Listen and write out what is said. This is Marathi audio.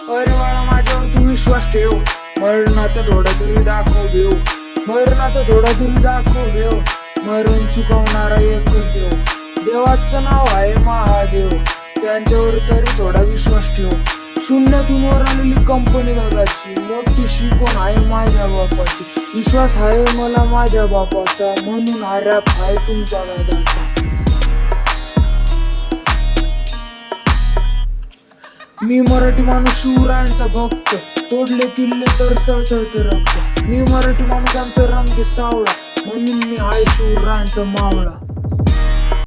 अरे बाळा माझ्यावर तू विश्वास ठेव, मरणाचा थोडा तरी दाखव देव, मरणाचा थोडा तरी दाखव देव, मरण चुकवणारा एकच देव, देवाचं नाव आहे महादेव, त्यांच्यावर तरी थोडा विश्वास ठेव. शून्यातून वर आलेली कंपनी बघायची, मोठी शिकवण आहे माझ्या बापाची, विश्वास आहे मला माझ्या बापाचा, म्हणून हा रॅप आहे तुमचा दादाचा. मी मराठी माणूस शिवरायांचा भक्त, तोडले किल्ले तर तळतळते रक्त, मी मराठी माणूस आमचा रंग सावळा, म्हणून मी आहे शिवरायांचा मावळा.